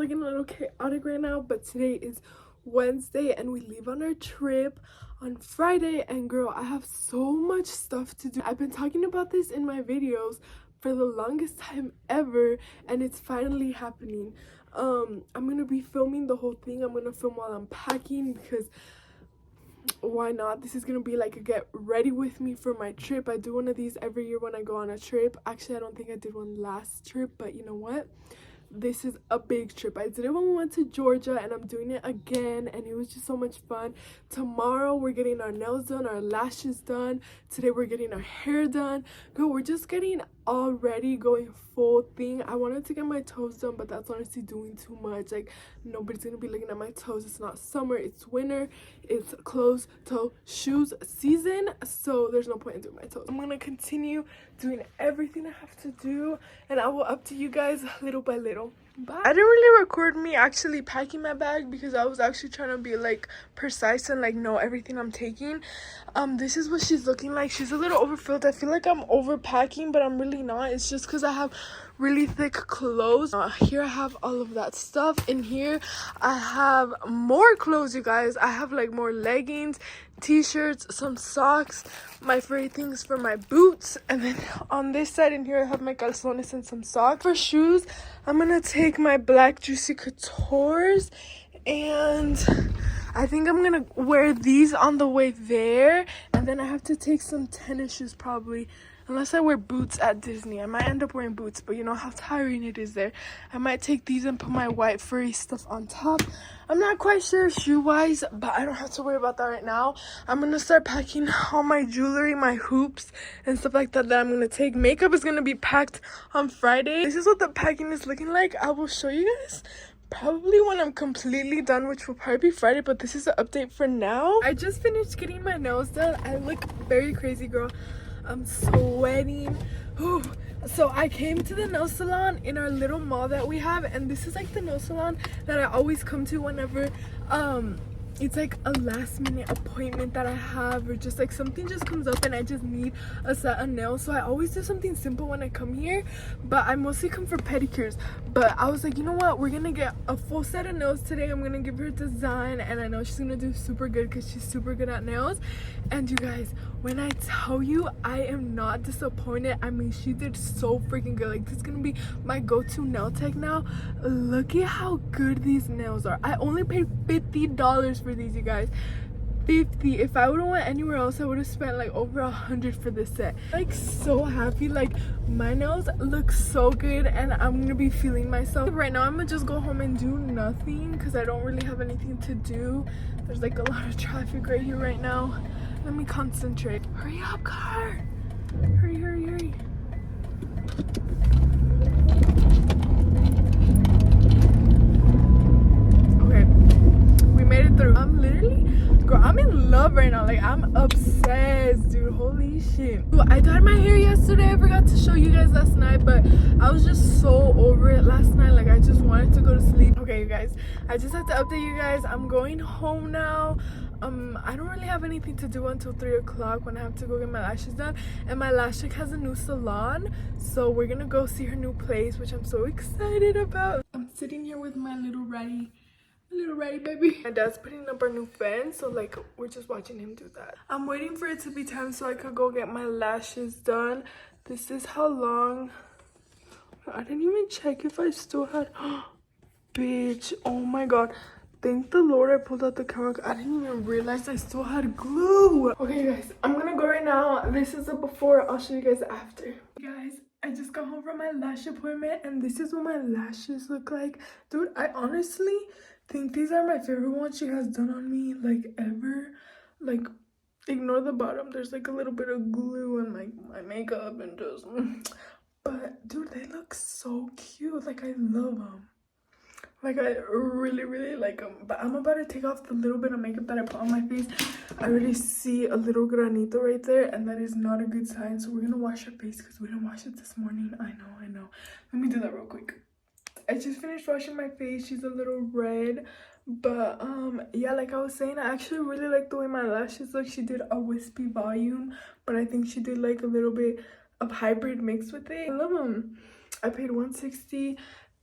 looking a little chaotic right now, but today is Wednesday and we leave on our trip on Friday. And girl, I have so much stuff to do. I've been talking about this in my videos for the longest time ever, and it's finally happening. I'm gonna be filming the whole thing. I'm gonna film while I'm packing because why not? This is gonna be like a get ready with me for my trip. I do one of these every year when I go on a trip. Actually, I don't think I did one last trip, but you know what, this is a big trip. I did it when we went to Georgia and I'm doing it again, and it was just so much fun. Tomorrow we're getting our nails done, our lashes done. Today we're getting our hair done. Girl, we're just getting all ready, going full thing. I wanted to get my toes done, but that's honestly doing too much. Like, nobody's gonna be looking at my toes. It's not summer, it's winter, it's closed toe shoes season, so there's no point in doing my toes. I'm gonna continue doing everything I have to do, and I will update you guys little by little. Bye. I didn't really record me actually packing my bag because I was actually trying to be like precise and like know everything I'm taking. This is what she's looking like. She's a little overfilled. I feel like I'm overpacking, but I'm really not. It's just because I have really thick clothes. Here I have all of that stuff. In here I have more clothes, you guys. I have like more leggings, t-shirts, some socks, my favorite things for my boots, and then on this side in here I have my calzones and some socks. For shoes, I'm gonna take my black Juicy Couture's, and I think I'm gonna wear these on the way there, and then I have to take some tennis shoes probably, unless I wear boots at Disney. I might end up wearing boots, but you know how tiring it is there. I might take these and put my white furry stuff on top. I'm not quite sure shoe-wise, but I don't have to worry about that right now. I'm gonna start packing all my jewelry, my hoops, and stuff like that I'm gonna take. Makeup is gonna be packed on Friday. This is what the packing is looking like. I will show you guys probably when I'm completely done, which will probably be Friday, but this is the update for now. I just finished getting my nails done. I look very crazy, girl. I'm sweating. Whew. So I came to the nail salon in our little mall that we have, and this is like the nail salon that I always come to whenever it's like a last minute appointment that I have, or just like something just comes up and I just need a set of nails. So I always do something simple when I come here, but I mostly come for pedicures. But I was like, you know what, we're gonna get a full set of nails today. I'm gonna give her a design, and I know she's gonna do super good because she's super good at nails. And you guys, when I tell you, I am not disappointed. I mean, she did so freaking good. Like, this is gonna be my go-to nail tech now. Look at how good these nails are. I only paid $50 for these, you guys. 50. If I would have went anywhere else, I would have spent like over 100 for this set. Like, so happy. Like, my nails look so good, and I'm gonna be feeling myself. Right now I'm gonna just go home and do nothing because I don't really have anything to do. There's like a lot of traffic right here right now. Let me concentrate. Hurry up, car. Hurry, hurry, hurry. Okay, we made it through. I'm literally, girl, I'm in love right now. Like, I'm obsessed, dude. Holy shit. Ooh, I dyed my hair yesterday. I forgot to show you guys last night, but I was just so over it last night. Like, I just wanted to go to sleep. Okay, you guys, I just have to update you guys. I'm going home now. I don't really have anything to do until 3 o'clock when I have to go get my lashes done, and my lash chick has a new salon, so we're gonna go see her new place, which I'm so excited about. I'm sitting here with my little ratty baby. My dad's putting up our new fence, so like we're just watching him do that. I'm waiting for it to be time so I could go get my lashes done. This is how long. I didn't even check if I still had bitch, oh my god, thank the Lord I pulled out the camera. I didn't even realize I still had glue. Okay, guys, I'm gonna go right now. This is the before. I'll show you guys the after. Guys, I just got home from my lash appointment, and this is what my lashes look like. Dude, I honestly think these are my favorite ones she has done on me, like, ever. Like, ignore the bottom. There's like a little bit of glue and like my makeup and just but dude, they look so cute. Like, I love them. Like, I really like them. But I'm about to take off the little bit of makeup that I put on my face. I already see a little granito right there, and that is not a good sign. So we're gonna wash our face because we didn't wash it this morning. I know. Let me do that real quick. I just finished washing my face. She's a little red, but yeah, like I was saying, I actually really like the way my lashes look. She did a wispy volume, but I think she did like a little bit of hybrid mix with it. I love them. I paid $160.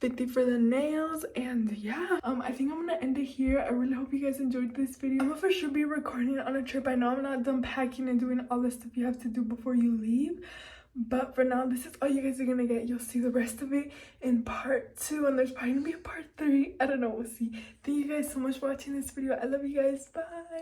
$50 for the nails. And yeah, I think I'm gonna end it here. I really hope you guys enjoyed this video. I will for sure be recording it on a trip. I know I'm not done packing and doing all the stuff you have to do before you leave, but for now, this is all you guys are gonna get. You'll see the rest of it in part 2, and there's probably gonna be a part 3. I don't know, we'll see. Thank you guys so much for watching this video. I love you guys. Bye.